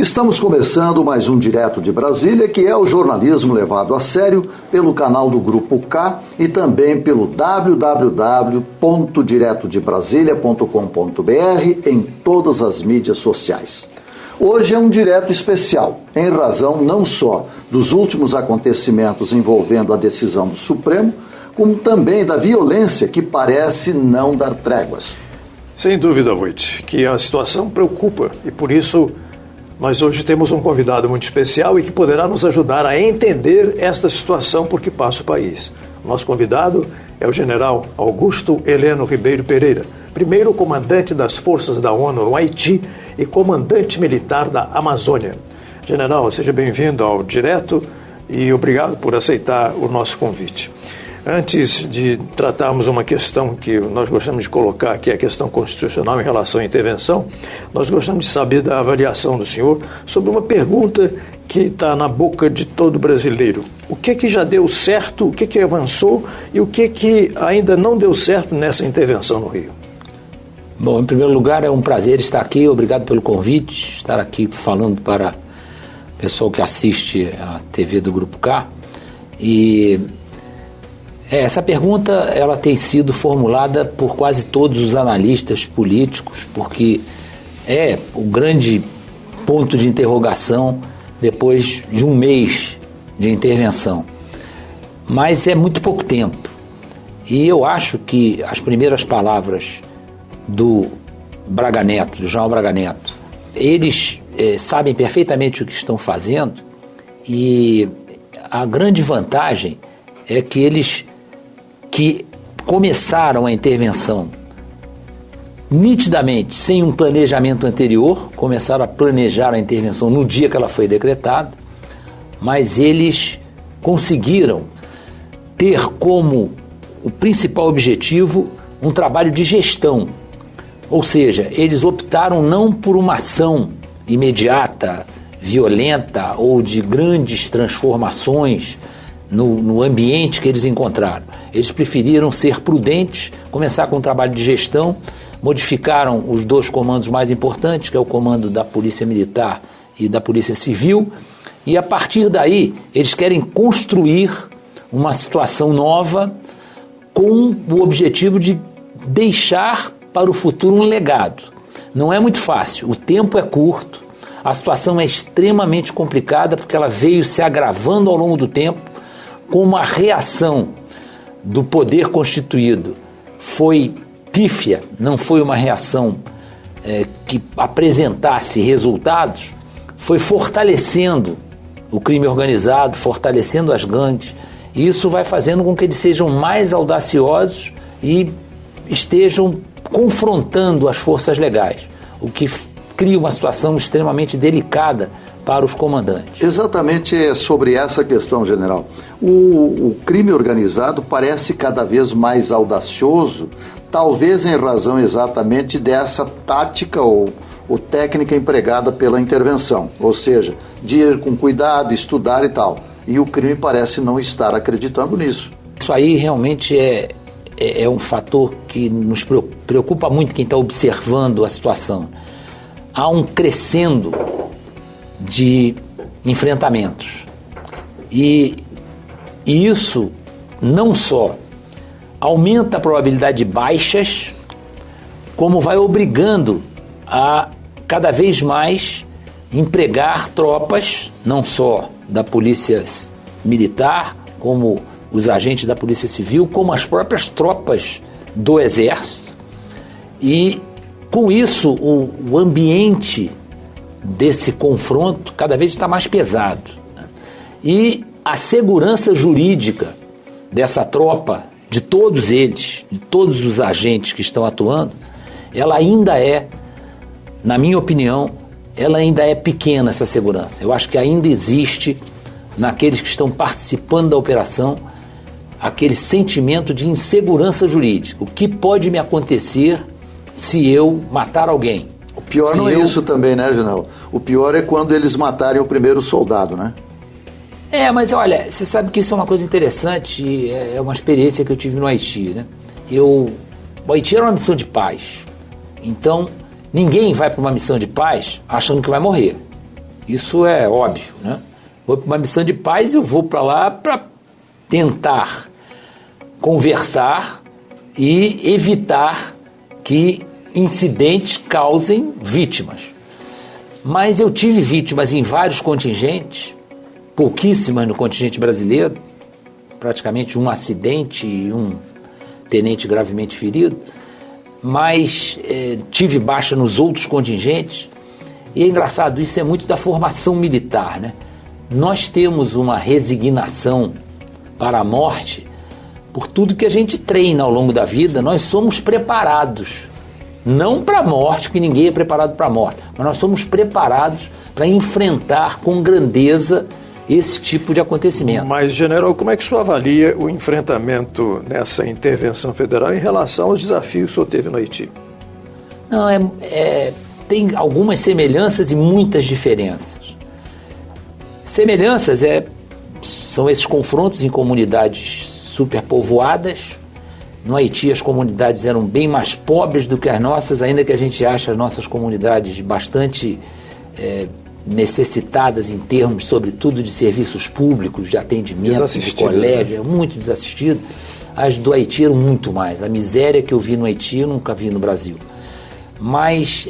Estamos começando mais um Direto de Brasília, que é o jornalismo levado a sério pelo canal do Grupo K e também pelo www.diretodebrasilia.com.br em todas as mídias sociais. Hoje é um direto especial, em razão não só dos últimos acontecimentos envolvendo a decisão do Supremo, como também da violência que parece não dar tréguas. Sem dúvida, Voit, que a situação preocupa e por isso nós hoje temos um convidado muito especial e que poderá nos ajudar a entender esta situação por que passa o país. Nosso convidado é o general Augusto Heleno Ribeiro Pereira, primeiro comandante das forças da ONU no Haiti e comandante militar da Amazônia. General, seja bem-vindo ao Direto e obrigado por aceitar o nosso convite. Antes de tratarmos uma questão que nós gostamos de colocar, que é a questão constitucional em relação à intervenção, nós gostamos de saber da avaliação do senhor sobre uma pergunta que está na boca de todo brasileiro. O que já deu certo, o que avançou e o que ainda não deu certo nessa intervenção no Rio? Bom, em primeiro lugar, é um prazer estar aqui, obrigado pelo convite, estar aqui falando para o pessoal que assiste a TV do Grupo K. E essa pergunta ela tem sido formulada por quase todos os analistas políticos, porque é o grande ponto de interrogação depois de um mês de intervenção. Mas é muito pouco tempo. E eu acho que as primeiras palavras do Braga Neto, do João Braga Neto, eles sabem perfeitamente o que estão fazendo e a grande vantagem é que eles que começaram a intervenção nitidamente sem um planejamento anterior, começaram a planejar a intervenção no dia que ela foi decretada, mas eles conseguiram ter como o principal objetivo um trabalho de gestão, ou seja, eles optaram não por uma ação imediata, violenta ou de grandes transformações no ambiente que eles encontraram. Eles preferiram ser prudentes, começar com um trabalho de gestão, modificaram os dois comandos mais importantes, que é o comando da Polícia Militar e da Polícia Civil, e a partir daí eles querem construir uma situação nova com o objetivo de deixar para o futuro um legado. Não é muito fácil, o tempo é curto, a situação é extremamente complicada porque ela veio se agravando ao longo do tempo, como a reação do poder constituído foi pífia, não foi uma reação que apresentasse resultados, foi fortalecendo o crime organizado, fortalecendo as gangues, e isso vai fazendo com que eles sejam mais audaciosos e estejam confrontando as forças legais, o que cria uma situação extremamente delicada para os comandantes. Exatamente sobre essa questão, general. O crime organizado parece cada vez mais audacioso, talvez em razão exatamente dessa tática ou técnica empregada pela intervenção, ou seja, de ir com cuidado, estudar e tal. E o crime parece não estar acreditando nisso. Isso aí realmente é um fator que nos preocupa muito quem está observando a situação. Há um crescendo de enfrentamentos. E isso não só aumenta a probabilidade de baixas, como vai obrigando a cada vez mais empregar tropas, não só da Polícia Militar, como os agentes da Polícia Civil, como as próprias tropas do Exército. E com isso o ambiente desse confronto cada vez está mais pesado. E a segurança jurídica dessa tropa, de todos eles, de todos os agentes que estão atuando, ela ainda é, na minha opinião, ela ainda é pequena, essa segurança. Eu acho que ainda existe, naqueles que estão participando da operação, aquele sentimento de insegurança jurídica. O que pode me acontecer se eu matar alguém? O pior não é isso também, né, general? O pior é quando eles matarem o primeiro soldado, né? Mas olha, você sabe que isso é uma coisa interessante, é uma experiência que eu tive no Haiti, né? O Haiti era uma missão de paz, então ninguém vai para uma missão de paz achando que vai morrer. Isso é óbvio, né? Vou para uma missão de paz, eu vou para lá para tentar conversar e evitar que incidentes causem vítimas. Mas eu tive vítimas em vários contingentes, pouquíssimas no contingente brasileiro, praticamente um acidente e um tenente gravemente ferido, mas tive baixa nos outros contingentes. E é engraçado, isso é muito da formação militar, né? Nós temos uma resignação para a morte por tudo que a gente treina ao longo da vida. Nós somos preparados, não para a morte, porque ninguém é preparado para a morte, mas nós somos preparados para enfrentar com grandeza esse tipo de acontecimento. Mas, general, como é que o senhor avalia o enfrentamento nessa intervenção federal em relação aos desafios que o senhor teve no Haiti? Não, tem algumas semelhanças e muitas diferenças. Semelhanças são esses confrontos em comunidades superpovoadas. No Haiti as comunidades eram bem mais pobres do que as nossas, ainda que a gente ache as nossas comunidades bastante necessitadas em termos, sobretudo, de serviços públicos, de atendimento, de colégio, muito desassistido. As do Haiti eram muito mais. A miséria que eu vi no Haiti eu nunca vi no Brasil. Mas,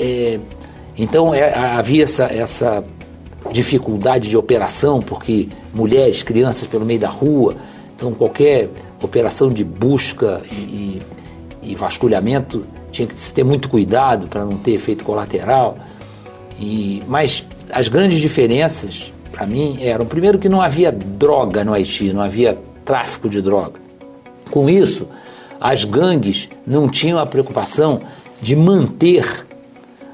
então, havia essa dificuldade de operação, porque mulheres, crianças pelo meio da rua, então qualquer operação de busca e vasculhamento tinha que se ter muito cuidado para não ter efeito colateral. Mas as grandes diferenças, para mim, eram, primeiro, que não havia droga no Haiti, não havia tráfico de droga. Com isso, as gangues não tinham a preocupação de manter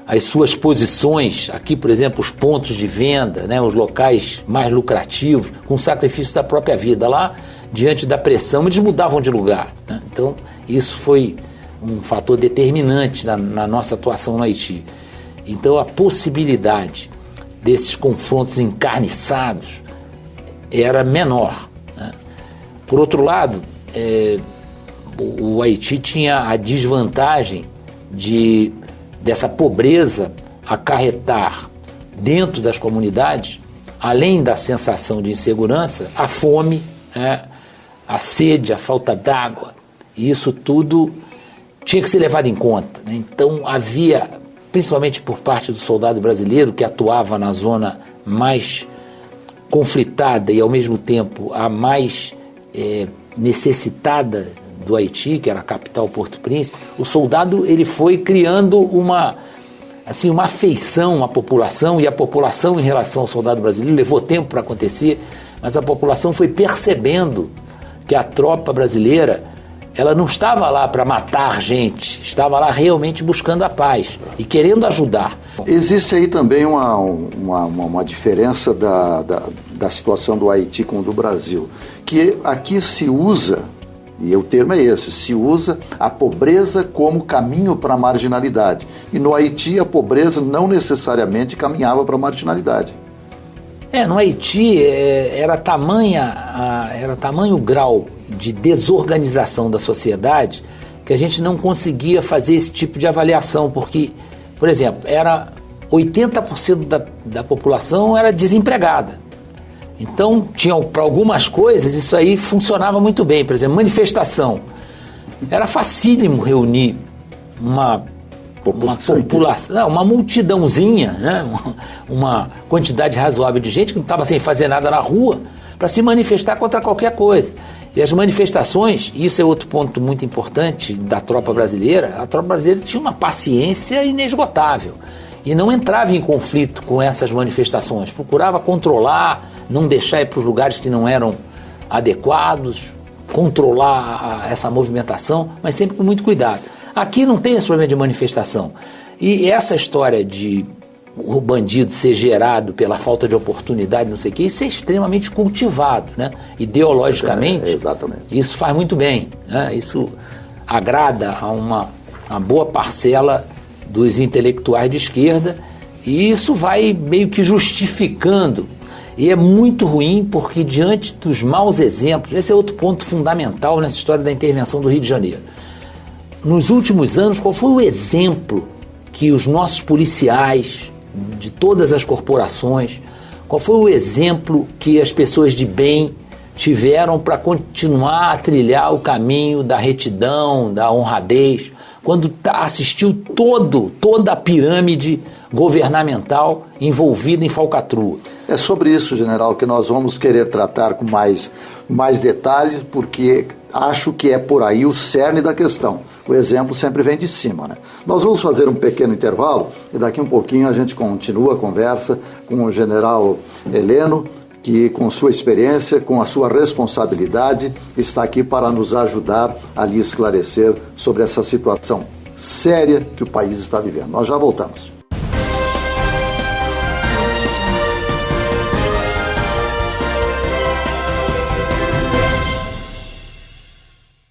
as suas posições, aqui, por exemplo, os pontos de venda, né, os locais mais lucrativos, com sacrifício da própria vida. Lá, diante da pressão, eles mudavam de lugar, né? Então, isso foi um fator determinante na nossa atuação no Haiti. Então, a possibilidade desses confrontos encarniçados era menor, né? Por outro lado, o Haiti tinha a desvantagem dessa pobreza acarretar dentro das comunidades, além da sensação de insegurança, a fome, a sede, a falta d'água. E isso tudo tinha que ser levado em conta, né? Então havia, principalmente por parte do soldado brasileiro, que atuava na zona mais conflitada e ao mesmo tempo a mais necessitada do Haiti, que era a capital Porto Príncipe, o soldado ele foi criando uma afeição à população, e a população em relação ao soldado brasileiro levou tempo para acontecer, mas a população foi percebendo que a tropa brasileira ela não estava lá para matar gente, estava lá realmente buscando a paz e querendo ajudar. Existe aí também uma diferença da situação do Haiti com o do Brasil, que aqui se usa, e o termo é esse, se usa a pobreza como caminho para a marginalidade. E no Haiti a pobreza não necessariamente caminhava para a marginalidade. No Haiti era tamanho o grau de desorganização da sociedade que a gente não conseguia fazer esse tipo de avaliação, porque, por exemplo, 80% da população era desempregada. Então, para algumas coisas, isso aí funcionava muito bem. Por exemplo, manifestação. Era facílimo reunir uma população, uma multidãozinha, né? Uma quantidade razoável de gente que não estava sem fazer nada na rua para se manifestar contra qualquer coisa. E as manifestações, isso é outro ponto muito importante da tropa brasileira, a tropa brasileira tinha uma paciência inesgotável e não entrava em conflito com essas manifestações, procurava controlar, não deixar ir para os lugares que não eram adequados, controlar essa movimentação, mas sempre com muito cuidado. Aqui não tem esse problema de manifestação. E essa história de o bandido ser gerado pela falta de oportunidade, não sei o quê, isso é extremamente cultivado, né? Ideologicamente, exatamente. Isso faz muito bem, né? Isso agrada a uma boa parcela dos intelectuais de esquerda, e isso vai meio que justificando. E é muito ruim porque, diante dos maus exemplos, esse é outro ponto fundamental nessa história da intervenção do Rio de Janeiro. Nos últimos anos, qual foi o exemplo que os nossos policiais de todas as corporações Qual foi o exemplo que as pessoas de bem tiveram para continuar a trilhar o caminho da retidão, da honradez, quando assistiu toda a pirâmide governamental envolvida em falcatrua? É sobre isso, general, que nós vamos querer tratar com mais detalhes, porque acho que é por aí o cerne da questão. O exemplo sempre vem de cima, né? Nós vamos fazer um pequeno intervalo e daqui um pouquinho a gente continua a conversa com o general Heleno, que com sua experiência, com a sua responsabilidade, está aqui para nos ajudar a lhe esclarecer sobre essa situação séria que o país está vivendo. Nós já voltamos.